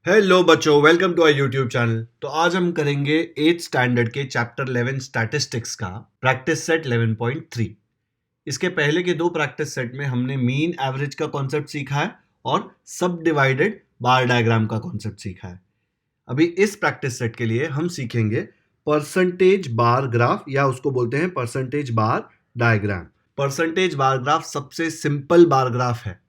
Hello बच्चों, welcome to our YouTube channel. तो आज हम करेंगे 8th स्टैंडर्ड के चैप्टर 11 स्टैटिस्टिक्स का प्रैक्टिस सेट 11.3। इसके पहले के दो प्रैक्टिस सेट में हमने मीन एवरेज का कॉन्सेप्ट सीखा है और सब डिवाइडेड बार डायग्राम का कॉन्सेप्ट सीखा है। अभी इस प्रैक्टिस सेट के लिए हम सीखेंगे परसेंटेज बार ग्राफ, या उसको बोलते हैं परसेंटेज बार डायग्राम। परसेंटेज बार ग्राफ सबसे सिंपल बार ग्राफ है,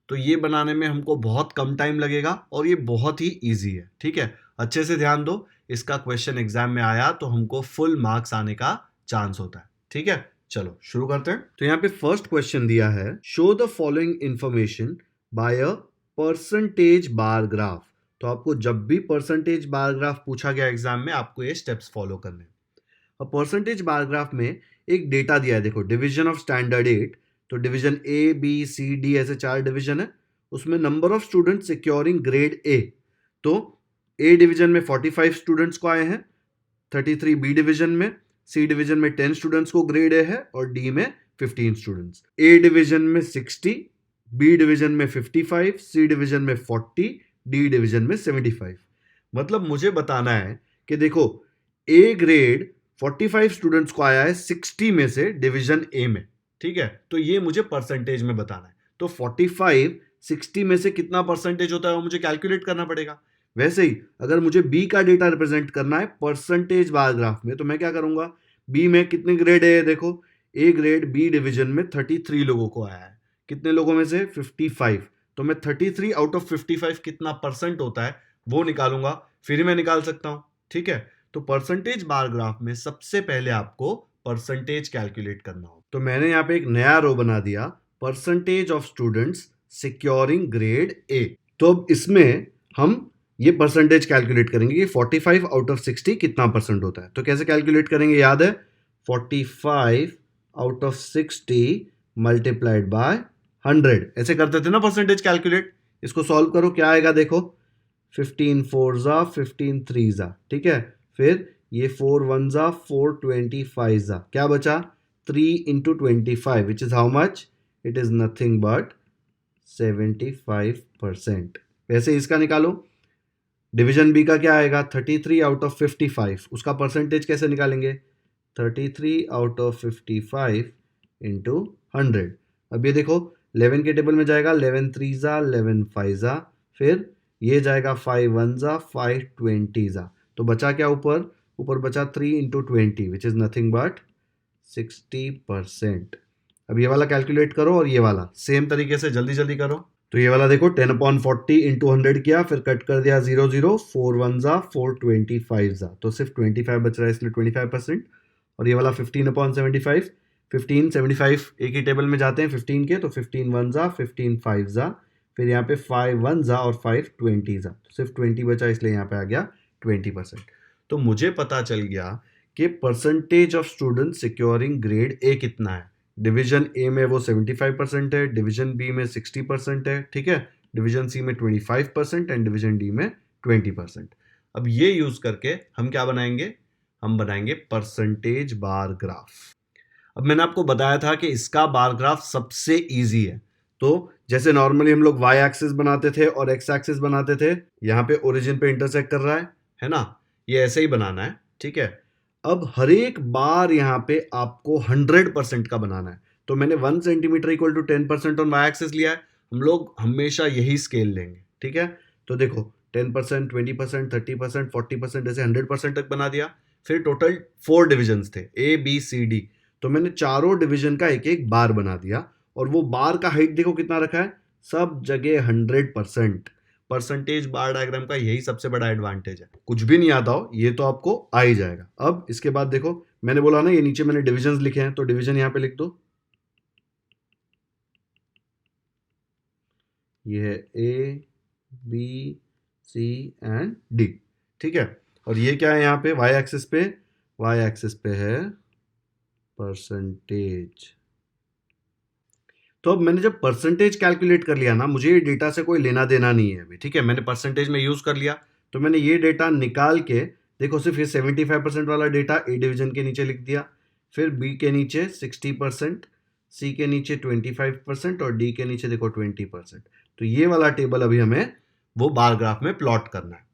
तो ये बनाने में हमको बहुत कम टाइम लगेगा और ये बहुत ही इजी है। ठीक है, अच्छे से ध्यान दो, इसका क्वेश्चन एग्जाम में आया तो हमको फुल मार्क्स आने का चांस होता है। ठीक है, चलो शुरू करते हैं। तो यहाँ पे फर्स्ट क्वेश्चन दिया है, show the following information bye a percentage bar graph. तो आपको जब भी परसेंटेज बार ग्राफ पूछा गया एग्जाम में, आपको ये स्टेप्स फॉलो करने हैं। और परसेंटेज बार ग्राफ में एक डेटा दिया है, देखो डिवीजन ऑफ स्टैंडर्ड 8, तो division A B C D ऐसे 4 डिवीजन है। उसमें number of student securing grade A, तो ए डिवीजन में 45 स्टूडेंट्स को आए हैं, 33 बी डिवीजन में, सी डिवीजन में 10 स्टूडेंट्स को ग्रेड ए है और डी में 15 स्टूडेंट्स। ए डिवीजन में 60, बी डिवीजन में 55, सी डिवीजन में 40, डी डिवीजन में 75। मतलब मुझे बताना है कि देखो ए ग्रेड 45 स्टूडेंट्स को आया है 60 में से डिवीजन ए में। ठीक है, तो ये मुझे परसेंटेज में बताना है। तो 45 60 में से कितना परसेंटेज होता है वो मुझे कैलकुलेट करना पड़ेगा। वैसे ही अगर मुझे बी का डेटा रिप्रेजेंट करना है परसेंटेज बार ग्राफ में, तो मैं क्या करूंगा, बी में कितने ग्रेड है, देखो ए ग्रेड बी डिवीजन में 33 लोगों को आया है, कितने लोगों में से 55, तो मैं 33 आउट ऑफ 55 कितना परसेंट होता है वो निकालूंगा, फिर मैं निकाल सकता हूं। ठीक है, तो परसेंटेज बार ग्राफ में सबसे पहले आपको परसेंटेज कैलकुलेट करना हो। तो मैंने यहाँ पे एक नया रो बना दिया, percentage of students securing grade A. तो अब इसमें हम ये परसेंटेज कैलकुलेट करेंगे कि 45 आउट ऑफ 60 कितना परसेंट होता है। तो कैसे कैलकुलेट करेंगे, याद है, 45 आउट ऑफ 60 मल्टीप्लाइड बाय 100, ऐसे करते थे ना परसेंटेज कैलकुलेट। इसको सॉल्व करो, क्या आएगा, देखो 15 4 जा 15 3 जा, ठीक है, फिर ये 4 1 जा 4 25 जा, क्या बचा 3 into 25, which is how much, it is nothing but 75%। वैसे इसका निकालो, डिवीजन बी का क्या आएगा, 33 आउट ऑफ 55, उसका परसेंटेज कैसे निकालेंगे, 33 आउट ऑफ 55 इंटू 100। अब ये देखो 11 के टेबल में जाएगा, 11 3 जा 11 5 जा, फिर ये जाएगा 5 1 जा 5 20 जा, तो बचा क्या, ऊपर ऊपर बचा 3 into 20 which is nothing but 60%। अब ये वाला कैलकुलेट करो और ये वाला सेम तरीके से जल्दी जल्दी करो। तो ये वाला देखो 10/40 इंटू 100 किया, फिर कट कर दिया 0 0, 4 1 जा 4 25 जा, तो सिर्फ 25 बच रहा है, इसलिए 25%। और ये वाला 15/75, 15 75 एक ही टेबल में जाते हैं 15 के, तो 15 1 जा 15 5 जा, फिर यहाँ पे 5 1 जा और 5 20 जा, तो सिर्फ 20 बचा, इसलिए यहाँ पे आ गया 20%। तो मुझे पता चल गया कि percentage of student securing grade ए कितना है। डिवीजन ए में वो 75% है, डिवीजन बी में 60% है, ठीक है, डिवीजन सी में 25% एंड डिवीजन डी में 20%। अब ये यूज करके हम क्या बनाएंगे, हम बनाएंगे परसेंटेज बार ग्राफ। अब मैंने आपको बताया था कि इसका बार ग्राफ सबसे इजी है। तो जैसे नॉर्मली हम लोग वाई एक्सिस बनाते थे और एक्स एक्सिस बनाते थे, यहाँ पे ओरिजिन पे इंटरसेक्ट कर रहा है ना, ये ऐसे ही बनाना है। ठीक है, अब हर एक बार यहाँ पे आपको 100% का बनाना है, तो मैंने 1 centimetre equal to 10% on Y axis लिया है। हम लोग हमेशा यही स्केल लेंगे, ठीक है। तो देखो 10%, 20%, 30%, 40%, ऐसे 100% तक बना दिया। फिर टोटल 4 डिविजन्स थे, ए बी सी डी, तो मैंने चारों डिवीजन का एक एक बार बना दिया, और वो बार का हाइट देखो कितना रखा है, सब जगह 100%। परसेंटेज बार डायग्राम का यही सबसे बड़ा एडवांटेज है, कुछ भी नहीं आता हो ये तो आपको आ ही जाएगा। अब इसके बाद देखो, मैंने बोला ना ये नीचे मैंने डिविजन्स लिखे हैं, तो डिवीजन यहां पे लिख दो, ये है A B C and D, ठीक है। और ये क्या है यहाँ पे वाई एक्सिस पे, वाई एक्सिस पे है परसेंटेज। तो अब मैंने जब परसेंटेज कैलकुलेट कर लिया ना, मुझे ये डेटा से कोई लेना देना नहीं है अभी, ठीक है, मैंने परसेंटेज में यूज कर लिया, तो मैंने ये डेटा निकाल के देखो, सिर्फ ये 75% वाला डेटा ए डिवीजन के नीचे लिख दिया, फिर बी के नीचे 60%, सी के नीचे 25% और डी के नीचे देखो 20%। तो ये वाला टेबल अभी हमें वो बार ग्राफ में प्लॉट करना है।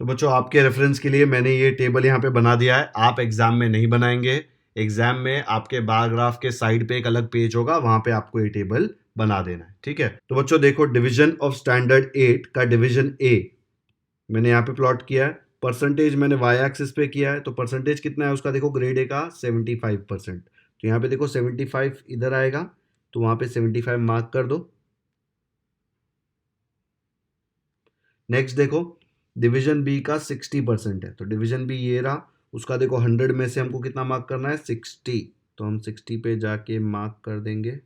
तो बच्चों आपके रेफरेंस के लिए मैंने ये टेबल यहाँ पे बना दिया है। आप एग्जाम में नहीं बनाएंगे, एग्जाम में आपके बार ग्राफ के साइड पे एक अलग पेज होगा, वहां पे आपको ये टेबल बना देना है, ठीक है। तो बच्चों देखो, डिवीजन ऑफ स्टैंडर्ड 8 का डिवीजन ए मैंने यहाँ पे प्लॉट किया है। परसेंटेज मैंने वाई एक्सिस पे किया है, तो परसेंटेज कितना है उसका देखो, ग्रेड ए का 75%। तो यहाँ पे देखो 75 इधर आएगा, तो वहां पे 75 मार्क कर दो। नेक्स्ट देखो, डिवीजन बी का 60% है, तो डिवीजन बी ये रहा, उसका देखो 100 में से हमको कितना मार्क करना है, 60। तो हम 60 पे जाके मार्क कर देंगे।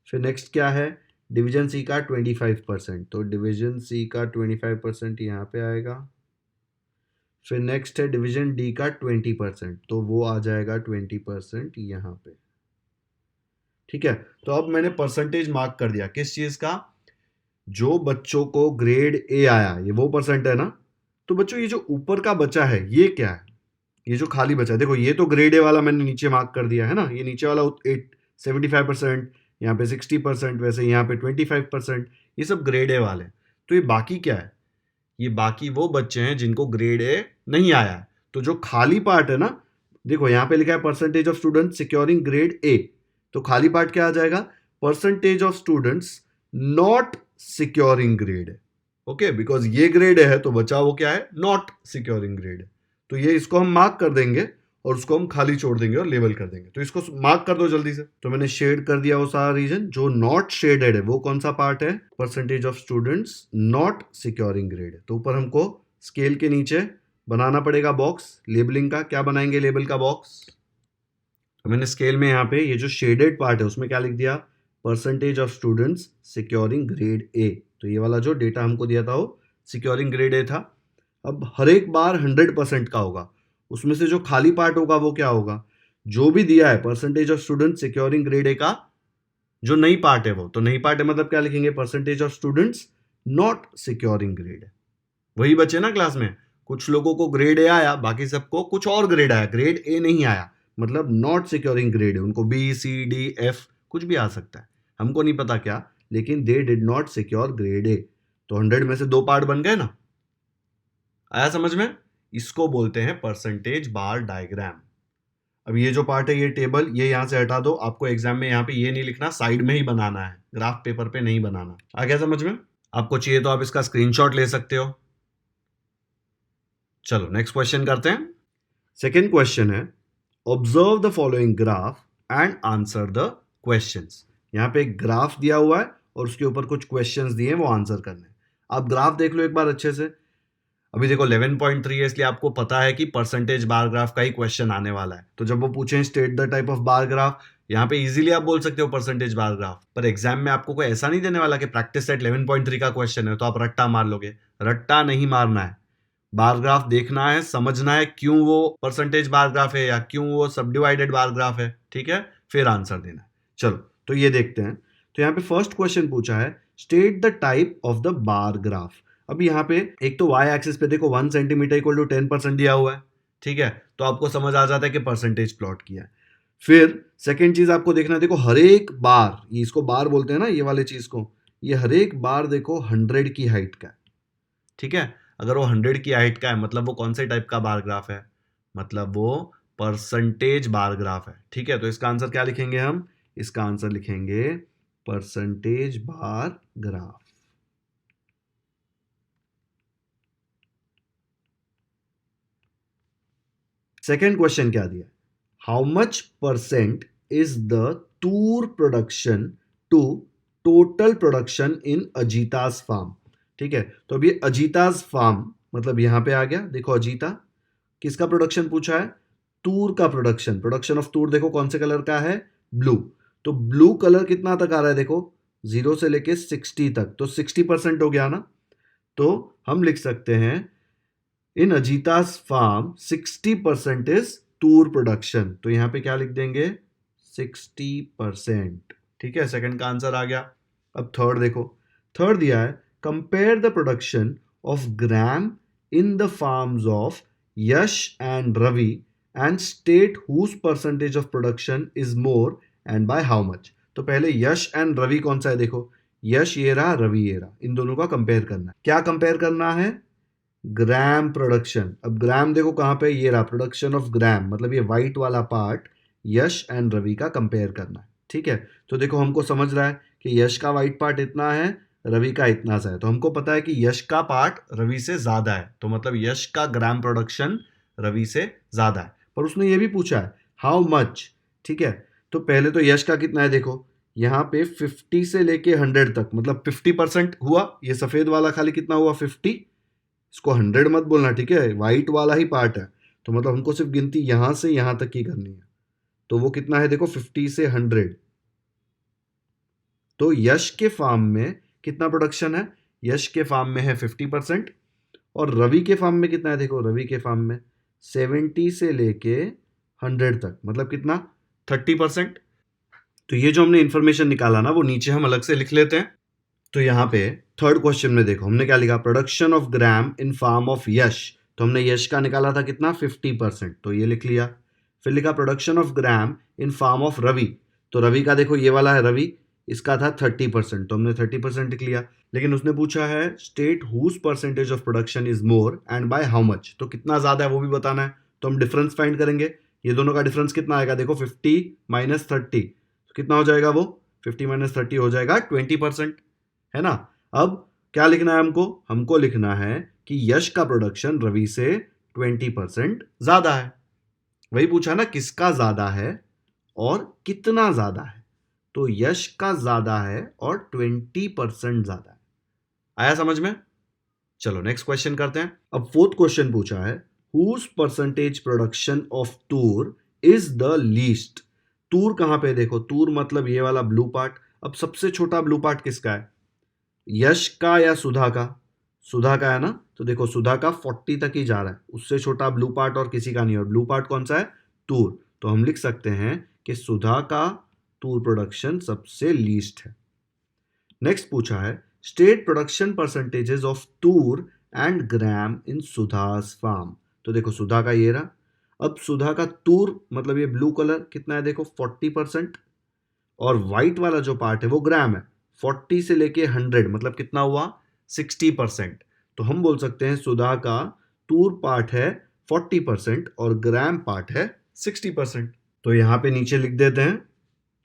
फिर नेक्स्ट क्या है, डिवीजन सी का 25%, तो डिवीजन सी का 25% यहाँ पे आएगा। फिर नेक्स्ट है डिवीजन डी का 20%, तो वो आ जाएगा 20% यहाँ पे, ठीक है। तो अब मैंने परसेंटेज मार्क कर दिया किस चीज का, जो बच्चों को ग्रेड ए आया ये वो परसेंट है ना। तो बच्चों ये जो ऊपर का बचा है ये क्या है, ये जो खाली बचा है देखो, ये तो ग्रेड ए वाला मैंने नीचे मार्क कर दिया है ना, ये नीचे वाला 75%, यहाँ पे 60%, वैसे यहाँ पे 25%, ये सब ग्रेड ए वाले। तो ये बाकी क्या है, ये बाकी वो बच्चे हैं जिनको ग्रेड ए नहीं आया है। तो जो खाली पार्ट है ना, देखो यहाँ पे लिखा है percentage of student securing grade A, तो खाली पार्ट क्या आ जाएगा, percentage of students not securing grade. Okay, because ये ग्रेड है तो बचा वो क्या है, नॉट सिक्योरिंग ग्रेड। तो ये इसको हम मार्क कर देंगे और उसको हम खाली छोड़ देंगे और लेबल कर देंगे। तो इसको मार्क कर दो जल्दी से। तो मैंने शेड कर दिया वो सारा रीजन। जो नॉट शेडेड है वो कौन सा पार्ट है, percentage of students not securing grade. तो ऊपर हमको स्केल के नीचे बनाना पड़ेगा बॉक्स लेबलिंग का। क्या बनाएंगे लेबल का बॉक्स, तो मैंने स्केल में यहाँ पे ये जो शेडेड पार्ट है उसमें क्या लिख दिया, percentage of students securing grade A. तो ये वाला जो डेटा हमको दिया था वो सिक्योरिंग ग्रेड ए था। अब हर एक बार 100% का होगा, उसमें से जो खाली पार्ट होगा वो क्या होगा, जो भी दिया है percentage of student securing grade ए का जो नई पार्ट है वो, तो नई पार्ट है मतलब क्या लिखेंगे, percentage of students not securing grade. वही बचे ना क्लास में, कुछ लोगों को ग्रेड ए आया, बाकी सबको कुछ और ग्रेड आया, ग्रेड ए नहीं आया, मतलब नॉट सिक्योरिंग ग्रेड है, उनको बी सी डी एफ कुछ भी आ सकता है, हमको नहीं पता क्या, लेकिन they did not secure grade A. तो 100 में से 2 पार्ट बन गए ना, आया समझ में। इसको बोलते हैं परसेंटेज बार डायग्राम। अब ये जो पार्ट है ये टेबल, ये यहां से हटा दो, आपको एग्जाम में यहाँ पे ये नहीं लिखना, साइड में ही बनाना है, ग्राफ पेपर पे नहीं बनाना। आ गया समझ में, आपको चाहिए तो आप इसका स्क्रीनशॉट ले सकते हो। चलो नेक्स्ट क्वेश्चन करते हैं। सेकेंड क्वेश्चन है, observe the following graph and answer the questions. यहाँ पे एक ग्राफ दिया हुआ है और उसके ऊपर कुछ क्वेश्चंस दिए हैं, वो आंसर करने हैं। आप ग्राफ देख लो एक बार अच्छे से। अभी देखो 11.3 है, इसलिए आपको पता है कि परसेंटेज बार ग्राफ का ही क्वेश्चन आने वाला है। तो जब वो पूछें state the type of bar graph, यहाँ पे इजीली आप बोल सकते हो परसेंटेज बार ग्राफ। पर एग्जाम में आपको कोई ऐसा नहीं देने वाला कि प्रैक्टिस सेट 11.3 का क्वेश्चन है तो आप रट्टा मार लोगे। रट्टा नहीं मारना है, बार ग्राफ देखना है, समझना है क्यों वो परसेंटेज बार ग्राफ है या क्यों वो सबडिवाइडेड बार ग्राफ है, ठीक है, फिर आंसर देना है। चलो तो ये देखते हैं। तो यहाँ पे फर्स्ट क्वेश्चन पूछा है, state the type of the bar graph. अब यहाँ पे एक तो वाई एक्सिस पे देखो 1 सेंटीमीटर इक्वल टू 10% दिया हुआ है, ठीक है, तो आपको समझ आ जाता है कि परसेंटेज प्लॉट किया है। फिर सेकेंड चीज आपको देखना है, देखो हर एक बार, ये इसको बार बोलते हैं ना ये वाले चीज को, ये हर एक बार देखो 100 की हाइट का है, ठीक है। अगर वो 100 की हाइट का है मतलब वो कौन से टाइप का बार ग्राफ है, मतलब वो परसेंटेज बार ग्राफ है, ठीक है। तो इसका आंसर क्या लिखेंगे हम, इसका आंसर लिखेंगे percentage bar graph. Second question क्या दिया, how much percent is the toor production to total production in Ajita's farm, ठीक है। तो अब ये अजीतास फार्म मतलब यहां पे आ गया, देखो अजीता किसका प्रोडक्शन पूछा है, तूर का प्रोडक्शन। प्रोडक्शन ऑफ तूर देखो कौन से कलर का है, ब्लू। तो ब्लू कलर कितना तक आ रहा है, देखो 0 से लेके 60 तक, तो 60% हो गया ना। तो हम लिख सकते हैं इन Ajita's farm 60% is Toor production. तो यहां पे क्या लिख देंगे, 60%, ठीक है। सेकंड का आंसर आ गया। अब थर्ड देखो, थर्ड दिया है, compare the production of gram in the farms of Yash and Ravi and state whose percentage of production is more and by how much. तो पहले यश एंड रवि कौन सा है, देखो यश ये रहा, रवि ये रहा, इन दोनों का कंपेयर करना है। क्या कंपेयर करना है? ग्राम प्रोडक्शन। अब ग्राम देखो कहां पे, ये रहा प्रोडक्शन ऑफ ग्राम, मतलब ये व्हाइट वाला पार्ट यश एंड रवि का कंपेयर करना है। ठीक है, तो देखो हमको समझ रहा है कि यश का व्हाइट पार्ट इतना है, रवि का इतना सा है, तो हमको पता है कि यश का पार्ट रवि से ज्यादा है, तो मतलब यश का ग्राम प्रोडक्शन रवि से ज्यादा है। पर उसने ये भी पूछा है हाउ मच। ठीक है, तो पहले तो यश का कितना है देखो, यहाँ पे 50 से लेके 100 तक, मतलब 50% हुआ। ये सफेद वाला खाली कितना हुआ? 50। इसको 100 मत बोलना, ठीक है, व्हाइट वाला ही पार्ट है, तो मतलब हमको सिर्फ गिनती यहां से यहां तक की करनी है। तो वो कितना है देखो, 50 से 100। तो यश के फार्म में कितना प्रोडक्शन है? यश के फार्म में है 50%। और रवि के फार्म में कितना है देखो, रवि के फार्म में 70 से लेके 100 तक, मतलब कितना? 30%। तो ये जो हमने इंफॉर्मेशन निकाला ना, वो नीचे हम अलग से लिख लेते हैं। तो यहाँ पे थर्ड क्वेश्चन में देखो हमने क्या लिखा, production of gram in farm of Yash. तो हमने यश का निकाला था कितना, 50%, तो ये लिख लिया। फिर लिखा production of gram in farm of Ravi. तो रवि का देखो ये वाला है रवि, इसका था 30%, तो हमने 30% लिख लिया। लेकिन उसने पूछा है state whose percentage of production is more and by how much, तो कितना ज्यादा है वो भी बताना है। तो हम डिफरेंस फाइंड करेंगे। ये दोनों का डिफरेंस कितना आएगा देखो, 50 माइनस 30, तो कितना हो जाएगा वो, 50 माइनस 30 हो जाएगा 20%, है ना। अब क्या लिखना है हमको? हमको लिखना है कि यश का प्रोडक्शन रवि से 20% ज्यादा है। वही पूछा ना, किसका ज्यादा है और कितना ज्यादा है। तो यश का ज्यादा है और 20% ज्यादा है। आया समझ में? चलो नेक्स्ट क्वेश्चन करते हैं। अब फोर्थ क्वेश्चन पूछा है whose percentage production of toor is the least. तूर कहां पे देखो, तूर मतलब ये वाला ब्लू पार्ट। अब सबसे छोटा ब्लू पार्ट किसका है, यश का या सुधा का? सुधा का है ना, तो देखो सुधा का 40 तक ही जा रहा है, उससे छोटा ब्लू पार्ट और किसी का नहीं। और ब्लू पार्ट कौन सा है? तूर। तो हम लिख सकते हैं कि सुधा का तूर प्रोडक्शन सबसे लीस्ट है। नेक्स्ट पूछा है state production percentages of toor and gram in Sudha's farm. तो देखो सुधा का ये रहा। अब सुधा का तूर मतलब ये ब्लू कलर कितना है देखो, 40%। और व्हाइट वाला जो पार्ट है वो ग्राम है, 40 से लेके 100, मतलब कितना हुआ, 60%। तो हम बोल सकते हैं सुधा का तूर पार्ट है 40% और ग्राम पार्ट है 60%। तो यहाँ पे नीचे लिख देते हैं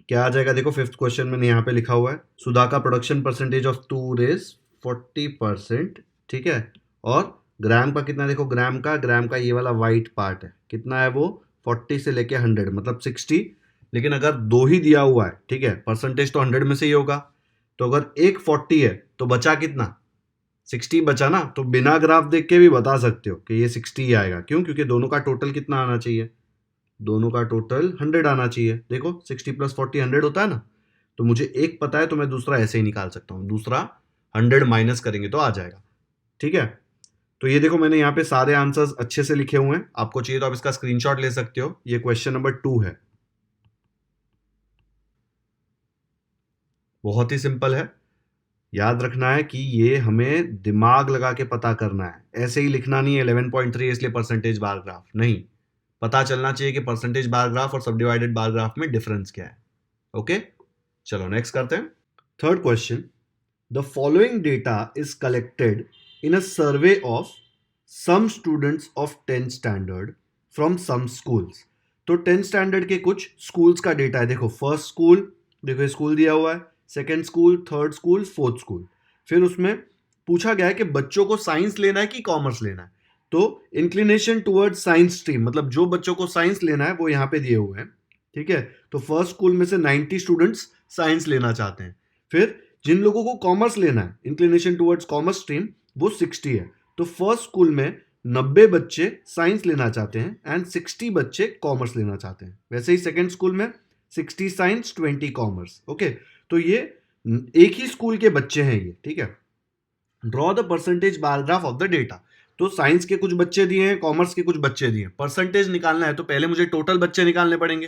क्या आ जाएगा देखो, फिफ्थ क्वेश्चन मैंने यहाँ पे लिखा हुआ है सुधा का production percentage of toor is 40%। ठीक है, और ग्राम का कितना देखो, ग्राम का ये वाला व्हाइट पार्ट है, कितना है वो, 40 से लेके 100, मतलब 60। लेकिन अगर दो ही दिया हुआ है, ठीक है, परसेंटेज तो 100 में से ही होगा, तो अगर एक 40 है तो बचा कितना, 60 बचा ना। तो बिना ग्राफ देख के भी बता सकते हो कि ये 60 ही आएगा। क्यों? क्योंकि दोनों का टोटल कितना आना चाहिए, दोनों का टोटल 100 आना चाहिए। देखो 60 प्लस 40 100 होता है ना, तो मुझे एक पता है तो मैं दूसरा ऐसे ही निकाल सकता हूँ, दूसरा 100 माइनस करेंगे तो आ जाएगा। ठीक है, तो ये देखो मैंने यहाँ पे सारे आंसर्स अच्छे से लिखे हुए हैं, आपको चाहिए तो आप इसका स्क्रीनशॉट ले सकते हो। ये क्वेश्चन नंबर 2 है, बहुत ही सिंपल है। याद रखना है कि ये हमें दिमाग लगा के पता करना है, ऐसे ही लिखना नहीं है 11.3 इसलिए परसेंटेज बार ग्राफ नहीं, पता चलना चाहिए कि परसेंटेज बार ग्राफ और सब डिवाइडेड बार ग्राफ में डिफरेंस क्या है। ओके, चलो नेक्स्ट करते हैं। Third question, the following data is collected in a survey of some students of 10th standard from some schools. तो 10th स्टैंडर्ड के कुछ स्कूल्स का डेटा है। देखो फर्स्ट स्कूल, देखो स्कूल दिया हुआ है, second school, third school, fourth school. फिर उसमें पूछा गया है कि बच्चों को साइंस लेना है कि कॉमर्स लेना है। तो इंक्लिनेशन टुवर्ड साइंस स्ट्रीम, मतलब जो बच्चों को साइंस लेना है वो यहाँ पे दिए हुए हैं। ठीक है, तो फर्स्ट स्कूल में से 90 स्टूडेंट्स साइंस लेना चाहते हैं। फिर जिन लोगों को कॉमर्स लेना है, इंक्लिनेशन टुवर्ड्स कॉमर्स स्ट्रीम, वो 60 है। तो फर्स्ट स्कूल में 90 बच्चे साइंस लेना चाहते हैं एंड 60 बच्चे कॉमर्स लेना चाहते हैं। वैसे ही सेकेंड स्कूल में 60 साइंस 20 कॉमर्स। ओके, तो ये एक ही स्कूल के बच्चे हैं ये। ठीक है, draw the percentage bar graph of the data. तो साइंस के कुछ बच्चे दिए हैं, कॉमर्स के कुछ बच्चे दिए हैं, परसेंटेज निकालना है तो पहले मुझे टोटल बच्चे निकालने पड़ेंगे।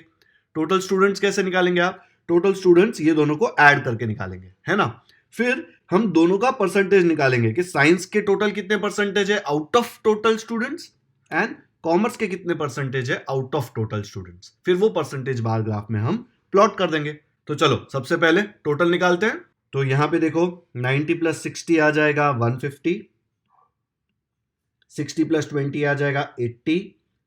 टोटल स्टूडेंट्स कैसे निकालेंगे आप, टोटल स्टूडेंट्स ये दोनों को ऐड करके निकालेंगे, है ना। फिर हम दोनों का परसेंटेज निकालेंगे कि साइंस के टोटल कितने परसेंटेज है out of total students and commerce के कितने परसेंटेज है आउट ऑफ टोटल स्टूडेंट्स। फिर वो परसेंटेज बार ग्राफ में हम प्लॉट कर देंगे। तो चलो सबसे पहले टोटल निकालते हैं। तो यहां पे देखो 90 प्लस 60 आ जाएगा 150, 60 प्लस 20 आ जाएगा 80,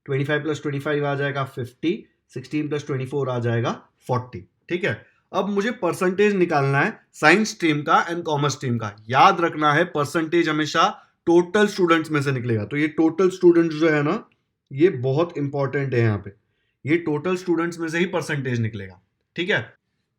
25 प्लस 25 आ जाएगा 50, 16 प्लस 24 आ जाएगा 40। ठीक है, अब मुझे परसेंटेज निकालना है साइंस स्ट्रीम का एंड कॉमर्स स्ट्रीम का। याद रखना है परसेंटेज हमेशा टोटल स्टूडेंट्स में से निकलेगा। तो ये टोटल स्टूडेंट्स जो है ना, ये बहुत इंपॉर्टेंट है। यहाँ पे ये टोटल स्टूडेंट्स में से ही परसेंटेज निकलेगा। ठीक है,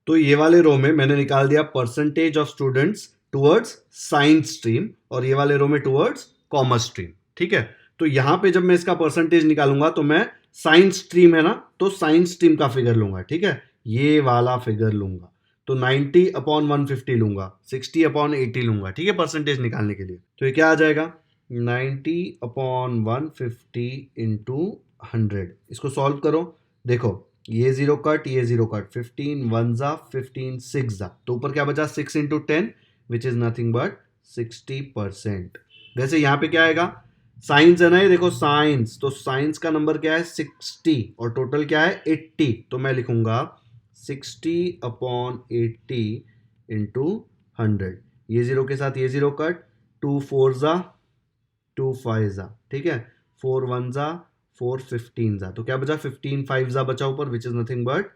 तो ये वाले रो में मैंने निकाल दिया percentage of students towards science stream और ये वाले रो में टुवर्ड्स कॉमर्स स्ट्रीम। ठीक है, तो यहां पे जब मैं इसका परसेंटेज निकालूंगा तो मैं साइंस स्ट्रीम है ना, तो साइंस स्ट्रीम का फिगर लूंगा। ठीक है, ये वाला फिगर लूंगा। तो 90 अपॉन 150 लूंगा, 60 अपॉन 80 लूंगा। ठीक है, परसेंटेज निकालने के लिए। तो ये क्या आ जाएगा 90 अपॉन 150 इंटू 100। इसको सॉल्व करो। देखो ये जीरो कट, ये जीरो कट, 15 वन जा 15 सिक्स जा, तो ऊपर क्या बचा 6 into 10 which is nothing but 60%। वैसे यहाँ पे क्या आएगा, साइंस है ना, ये देखो साइंस, तो साइंस का नंबर क्या है 60 और टोटल क्या है 80। तो मैं लिखूंगा 60 अपॉन 80 इंटू 100। ये जीरो के साथ ये जीरो कट, 2 4 जा 2 5 जा। ठीक है, 4 1 जा 4 15 जा, तो क्या बचा 15 5 जा बचा ऊपर which is nothing but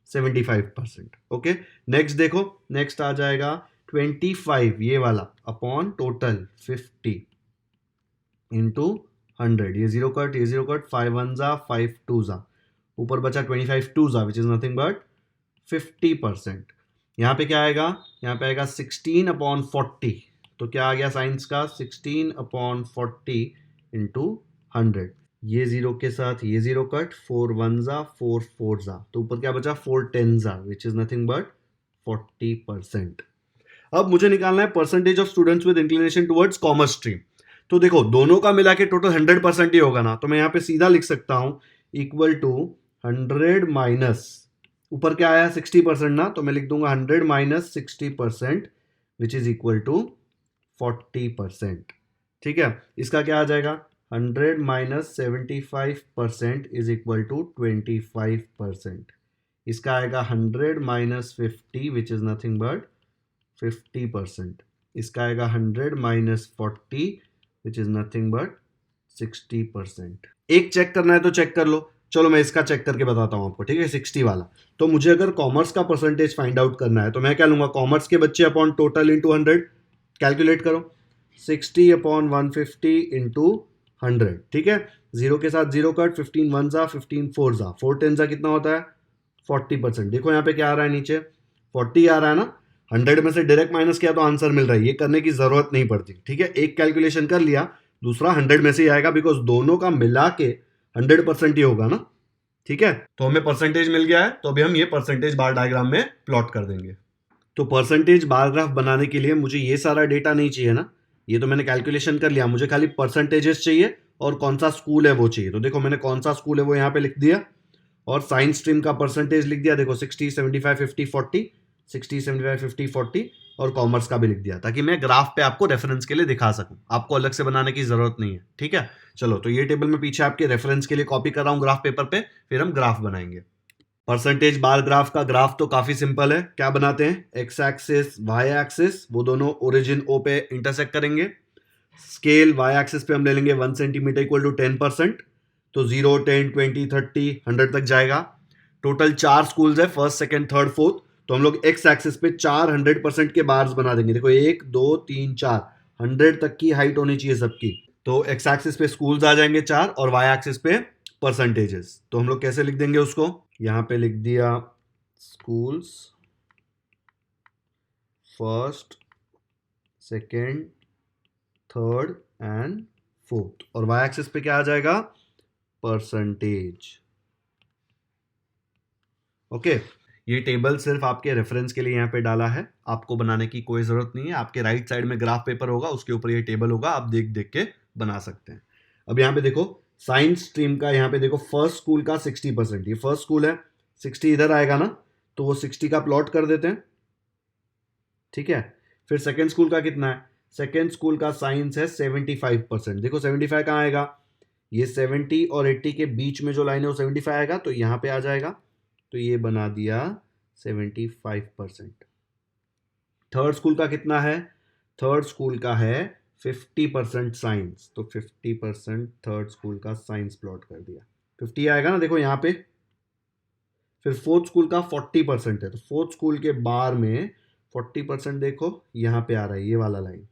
75%। Okay, next देखो, नेक्स्ट आ जाएगा 25 ये वाला अपॉन टोटल 50 इंटू 100। ये जीरो कट, ये जीरो कट, 5 1 जा 5 2 जा, ऊपर बचा 25 2 जा विच इज नथिंग बट 50%। यहाँ पे क्या आएगा, यहाँ पे आएगा 16 अपॉन 40। तो क्या आ गया साइंस का 16 अपॉन 40 इंटू 100। ये जीरो के साथ ये जीरो कट, 4 1 जा 4 4 जा, तो ऊपर क्या बचा 4 10 जा विच इज नथिंग बट 40%। अब मुझे निकालना है percentage of students with inclination towards commerce stream. तो देखो दोनों का मिला के टोटल 100% ही होगा ना, तो मैं यहाँ पे सीधा लिख सकता हूं इक्वल टू 100 माइनस, ऊपर क्या आया 60% ना, तो मैं लिख दूंगा 100 minus 60% which is equal to 40%। ठीक है, इसका क्या आ जाएगा 100 माइनस 75% इज इक्वल टू 25%। इसका आएगा 100 minus 50 which is nothing but 50%। इसका आएगा 100 minus 40 which is nothing but 60%। एक चेक करना है तो चेक कर लो। चलो मैं इसका चेक करके बताता हूं आपको। ठीक है, 60 वाला। तो मुझे अगर कॉमर्स का परसेंटेज फाइंड आउट करना है तो मैं क्या लूंगा, कॉमर्स के बच्चे अपॉन टोटल इंटू 100। कैलकुलेट करो 60 अपॉन 150 इंटू 100। ठीक है, जीरो के साथ जीरो कट, 15 वन जा 15 फोर जा, 4 10 जा कितना होता है 40%। देखो यहाँ पे क्या आ रहा है, नीचे 40 आ रहा है ना, 100 में से डायरेक्ट माइनस किया तो आंसर मिल रहा है। ये करने की जरूरत नहीं पड़ती। ठीक है, एक कैलकुलेशन कर लिया, दूसरा 100 में से ही आएगा बिकॉज दोनों का मिला के 100% ही होगा ना। ठीक है, तो हमें परसेंटेज मिल गया है, तो अभी हम ये परसेंटेज बार डायग्राम में प्लॉट कर देंगे। तो परसेंटेज बार ग्राफ बनाने के लिए मुझे ये सारा डेटा नहीं चाहिए ना, ये तो मैंने कैलकुलेशन कर लिया। मुझे खाली परसेंटेजेस चाहिए और कौन सा स्कूल है वो चाहिए। तो देखो मैंने कौन सा स्कूल है वो यहाँ पे लिख दिया और साइंस स्ट्रीम का परसेंटेज लिख दिया। देखो 60 75 50 40, 60 75 50 40 और कॉमर्स का भी लिख दिया, ताकि मैं ग्राफ पे आपको रेफरेंस के लिए दिखा सकूं। आपको अलग से बनाने की जरूरत नहीं है। ठीक है, चलो तो ये टेबल में पीछे आपके रेफरेंस के लिए कॉपी कर रहा हूं ग्राफ पेपर पे, फिर हम ग्राफ बनाएंगे। परसेंटेज बार ग्राफ का ग्राफ तो काफी सिंपल है। क्या बनाते हैं, एक्स एक्सिस वाई एक्सिस वो दोनों ओरिजिन ओ पे इंटरसेक्ट करेंगे। स्केल वाई एक्सिस पे हम ले लेंगे 1 सेंटीमीटर इक्वल टू 10%। तो 0 10 20 30 100 तक जाएगा। टोटल 4 स्कूल्स है, फर्स्ट सेकंड थर्ड फोर्थ। तो हम लोग एक्स एक्सिस पे 4 100% के बार्स बना देंगे। देखो 1 2 3 4 100 तक की हाइट होनी चाहिए सबकी। तो एक्स एक्सिस पे स्कूल्स आ जाएंगे 4 और वाई एक्सिस पे परसेंटेजेस। तो हम लोग कैसे लिख देंगे उसको, यहां पे लिख दिया schools first second third and fourth, और वाई एक्सिस पे क्या आ जाएगा परसेंटेज। ओके, ये टेबल सिर्फ आपके रेफरेंस के लिए यहाँ पे डाला है, आपको बनाने की कोई जरूरत नहीं है। आपके राइट साइड में ग्राफ पेपर होगा, उसके ऊपर ये टेबल होगा, आप देख देख के बना सकते हैं। अब यहाँ पे देखो साइंस स्ट्रीम का, यहाँ पे देखो फर्स्ट स्कूल का 60%, ये फर्स्ट स्कूल है, 60 इधर आएगा ना, तो वो 60 का प्लॉट कर देते हैं। ठीक है, फिर सेकेंड स्कूल का कितना है, सेकेंड स्कूल का साइंस है 75%। देखो 75 कहाँ आएगा, ये 70 और 80 के बीच में जो लाइन है वो 75 आएगा, तो यहाँ पे आ जाएगा। तो ये बना दिया 75%। थर्ड स्कूल का कितना है? थर्ड स्कूल का है 50% साइंस, तो 50% थर्ड स्कूल का साइंस प्लॉट कर दिया, 50 आएगा ना, देखो यहाँ पे। फिर फोर्थ स्कूल का 40% है, तो फोर्थ स्कूल के बार में 40% देखो यहाँ पे आ रहा है, ये वाला लाइन,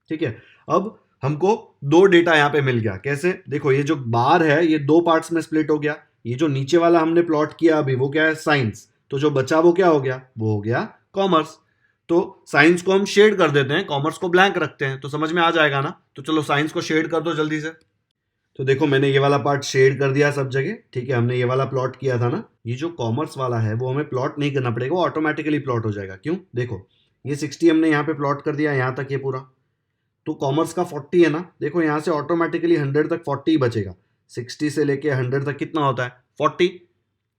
ठीक है। अब हमको दो डेटा यहाँ पे मिल गया, कैसे? देखो ये जो बार है ये दो पार्ट्स में स्प्लिट हो गया, ये जो नीचे वाला हमने प्लॉट किया अभी वो क्या है? साइंस। तो जो बचा वो क्या हो गया? वो हो गया कॉमर्स। तो साइंस को हम शेड कर देते हैं, कॉमर्स को ब्लैंक रखते हैं, तो समझ में आ जाएगा ना। तो चलो साइंस को शेड कर दो जल्दी से। तो देखो मैंने ये वाला पार्ट शेड कर दिया सब जगह, ठीक है। हमने ये वाला प्लॉट किया था ना, ये जो कॉमर्स वाला है वो हमें प्लॉट नहीं करना पड़ेगा, वो ऑटोमेटिकली प्लॉट हो जाएगा। क्यों? देखो ये 60 हमने यहाँ पे प्लॉट कर दिया, यहाँ तक ये पूरा। तो कॉमर्स का 40 है ना, देखो यहाँ से ऑटोमेटिकली 100 तक 40 ही बचेगा। 60 से लेके 100 तक कितना होता है? 40।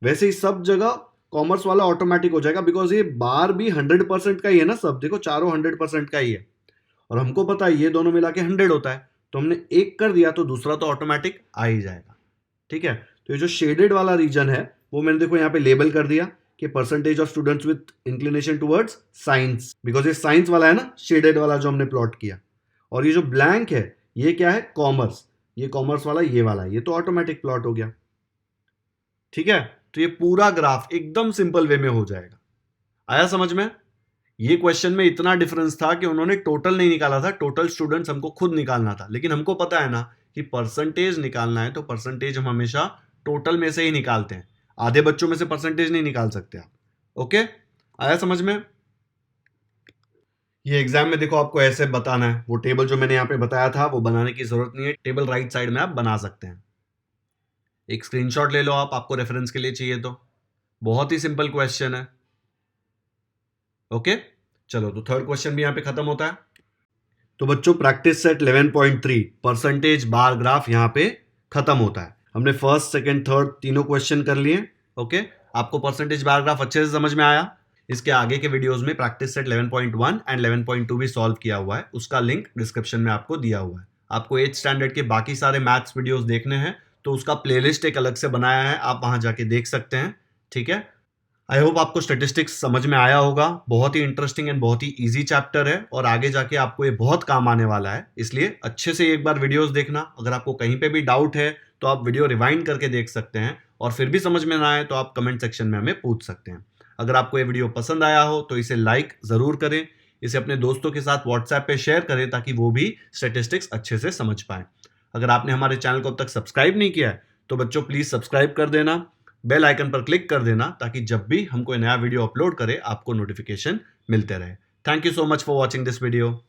वैसे ही सब जगह कॉमर्स वाला ऑटोमेटिक हो जाएगा, बिकॉज ये बार भी 100% का ही है ना, सब देखो चारों 100% का ही है, और हमको पता है ये दोनों मिला के 100 होता है, तो हमने एक कर दिया तो दूसरा तो ऑटोमेटिक आ ही जाएगा, ठीक है। तो ये जो शेडेड वाला रीजन है वो मैंने देखो यहाँ पे लेबल कर दिया कि percentage of students with inclination towards science, because ये साइंस वाला है ना, शेडेड वाला जो हमने प्लॉट किया। और ये जो ब्लैंक है ये क्या है? कॉमर्स। ये कॉमर्स वाला ये वाला, ये तो ऑटोमेटिक प्लॉट हो गया, ठीक है। तो ये पूरा ग्राफ एकदम सिंपल वे में हो जाएगा। आया समझ में? ये क्वेश्चन में इतना डिफरेंस था कि उन्होंने टोटल नहीं निकाला था, टोटल स्टूडेंट्स हमको खुद निकालना था, लेकिन हमको पता है ना कि परसेंटेज निकालना है तो परसेंटेज हम हमेशा टोटल में से ही निकालते हैं, आधे बच्चों में से परसेंटेज नहीं निकाल सकते आप। ओके, आया समझ में? ये एग्जाम में देखो आपको ऐसे बताना है, वो टेबल जो मैंने यहाँ पे बताया था वो बनाने की जरूरत नहीं है, टेबल राइट साइड में आप बना सकते हैं। एक स्क्रीनशॉट ले लो आप, आपको रेफरेंस के लिए चाहिए तो। बहुत ही सिंपल क्वेश्चन है। ओके, चलो तो थर्ड क्वेश्चन भी यहाँ पे खत्म होता है। तो बच्चों practice set 11.3 percentage bar graph यहाँ पे खत्म होता है। हमने फर्स्ट, सेकंड, थर्ड तीनों क्वेश्चन कर लिए। ओके, आपको परसेंटेज बार ग्राफ अच्छे से समझ में आया? इसके आगे के वीडियोस में प्रैक्टिस सेट 11.1 एंड 11.2 भी सॉल्व किया हुआ है, उसका लिंक डिस्क्रिप्शन में आपको दिया हुआ है। आपको 8th स्टैंडर्ड के बाकी सारे मैथ्स वीडियोस देखने हैं तो उसका प्लेलिस्ट एक अलग से बनाया है, आप वहां जाके देख सकते हैं, ठीक है। आई होप आपको स्टेटिस्टिक्स समझ में आया होगा। बहुत ही इंटरेस्टिंग एंड बहुत ही इजी चैप्टर है और आगे जाके आपको ये बहुत काम आने वाला है, इसलिए अच्छे से एक बार वीडियोस देखना। अगर आपको कहीं पे भी डाउट है तो आप वीडियो रिवाइंड करके देख सकते हैं, और फिर भी समझ में ना आए तो आप कमेंट सेक्शन में हमें पूछ सकते हैं। अगर आपको ये वीडियो पसंद आया हो तो इसे लाइक ज़रूर करें, इसे अपने दोस्तों के साथ व्हाट्सएप पे शेयर करें ताकि वो भी स्टेटिस्टिक्स अच्छे से समझ पाएं। अगर आपने हमारे चैनल को अब तक सब्सक्राइब नहीं किया है तो बच्चों प्लीज़ सब्सक्राइब कर देना, बेल आइकन पर क्लिक कर देना ताकि जब भी हम कोई नया वीडियो अपलोड करें आपको नोटिफिकेशन मिलते रहे। Thank you so much for watching this video.